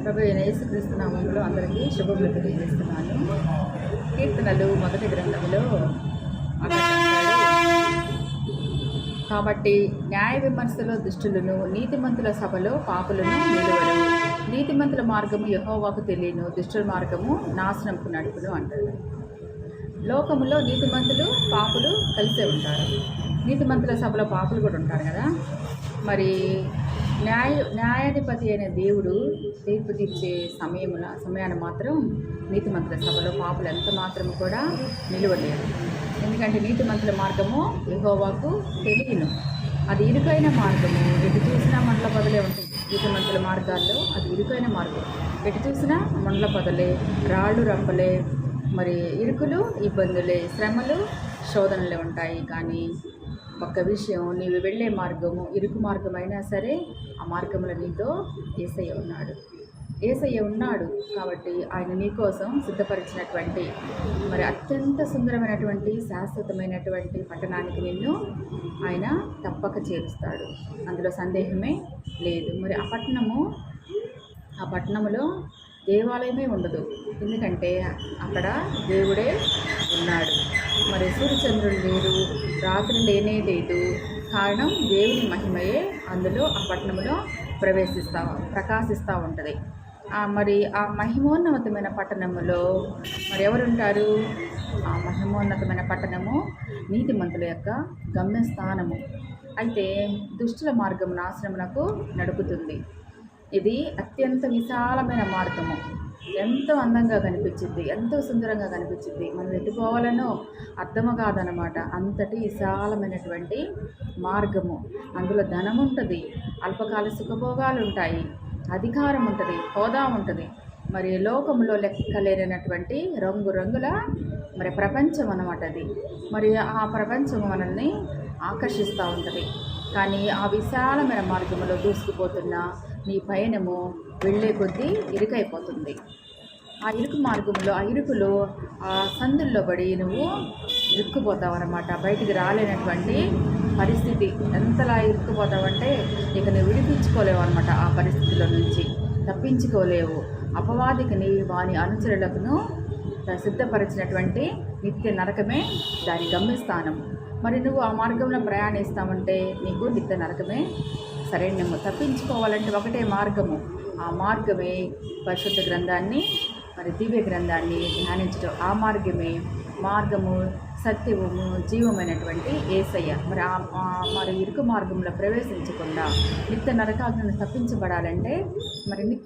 ప్రభు అయిన యేసుక్రీస్తు నామములో అందరికీ శుభములు తెలియజేస్తున్నాను. కీర్తనలు 1వ గ్రంథంలో కాబట్టి న్యాయ విమర్శలో దుష్టులను, నీతిమంతుల సభలో పాపులను నిలువరు. నీతిమంతుల మార్గము యెహోవాకు తెలియను, దుష్టుల మార్గము నాశనంకు నడుపును అంటారు. లోకములో నీతిమంతులు పాపులు కలిసే ఉంటారు. నీతిమంతుల సభలో పాపులు కూడా ఉంటారు కదా. మరి న్యాయాధిపతి అయిన దేవుడు తీర్పు తీర్చే సమయాన్ని మాత్రం నీతిమంతుల సభలో పాపులు ఎంత మాత్రం కూడా నిలువలేరు. ఎందుకంటే నీతిమంతుల మార్గము యెహోవాకు తెలియను. అది ఇరుకైన మార్గము, ఎటు చూసినా మండల పొదలే ఉంటుంది. నీతిమంతుల మార్గాల్లో అది ఇరుకైన మార్గం, ఎటు చూసినా మండల పొదలే, రాళ్ళు రంపలే, మరి ఇరుకులు, ఇబ్బందులే, శ్రమలు, శోధనలే ఉంటాయి. కానీ ఒక్క విషయం, నీవు వెళ్ళే మార్గము ఇరుకు మార్గమైనా సరే ఆ మార్గంలో నీతో యేసయ్య ఉన్నాడు. కాబట్టి ఆయన నీకోసం సిద్ధపరిచినటువంటి మరి అత్యంత సుందరమైనటువంటి శాశ్వతమైనటువంటి పట్టణానికి నిన్ను ఆయన తప్పక చేరుస్తాడు. అందులో సందేహమే లేదు. మరి ఆ పట్టణములో దేవాలయమే ఉండదు. ఎందుకంటే అక్కడ దేవుడే ఉన్నాడు. మరి సూర్యచంద్రుడు లేరు, రాత్రి లేనే లేదు. కారణం దేవుని మహిమయే అందులో ఆ పట్టణంలో ప్రకాశిస్తూ ఉంటుంది. మరి ఆ మహిమోన్నతమైన పట్టణములో మరి ఎవరుంటారు? ఆ మహిమోన్నతమైన పట్టణము నీతిమంతుల యొక్క గమ్యస్థానము. అయితే దుష్టుల మార్గం నాశనమునకు నడుపుతుంది. ఇది అత్యంత విశాలమైన మార్గము. ఎంతో అందంగా కనిపించింది, ఎంతో సుందరంగా కనిపించింది. మనం ఎట్టుకోవాలనో అర్థము కాదనమాట. అంతటి విశాలమైనటువంటి మార్గము. అందులో ధనం ఉంటుంది, అల్పకాల సుఖభోగాలు ఉంటాయి, అధికారం ఉంటుంది, హోదా ఉంటుంది. మరి లోకంలో లెక్కలేనటువంటి రంగురంగుల మరి ప్రపంచం అన్నమాట అది. మరి ఆ ప్రపంచం మనల్ని ఆకర్షిస్తూ ఉంటుంది. కానీ ఆ విశాలమైన మార్గంలో దూసుకుపోతున్న నీ పయనము వెళ్ళే కొద్దీ ఇరుకైపోతుంది. ఆ ఇరుకు మార్గంలో, ఆ ఇరుకులో, ఆ సందుల్లో పడి నువ్వు ఇరుక్కుపోతావు అన్నమాట. బయటికి రాలేనటువంటి పరిస్థితి. ఎంతలా ఇరుక్కుపోతావంటే ఇక నువ్వు విడిపించుకోలేవు అనమాట. ఆ పరిస్థితిలో నుంచి తప్పించుకోలేవు. అపవాదికి వాని అనుచరులకును సిద్ధపరిచినటువంటి నిత్య నరకమే దాని గమ్యస్థానం. మరి నువ్వు ఆ మార్గంలో ప్రయాణిస్తామంటే నీకు నిత్య నరకమే సరైనము. తప్పించుకోవాలంటే ఒకటే మార్గము. ఆ మార్గమే పరిశుద్ధ గ్రంథాన్ని, మరి దివ్య గ్రంథాన్ని ధ్యానించడం. ఆ మార్గము సత్యము, జీవమైనటువంటి యేసయ్య. మరి ఇరుకు మార్గంలో ప్రవేశించకుండా నిత్య నరకాగ్ని తప్పించబడాలంటే మరి నిత్య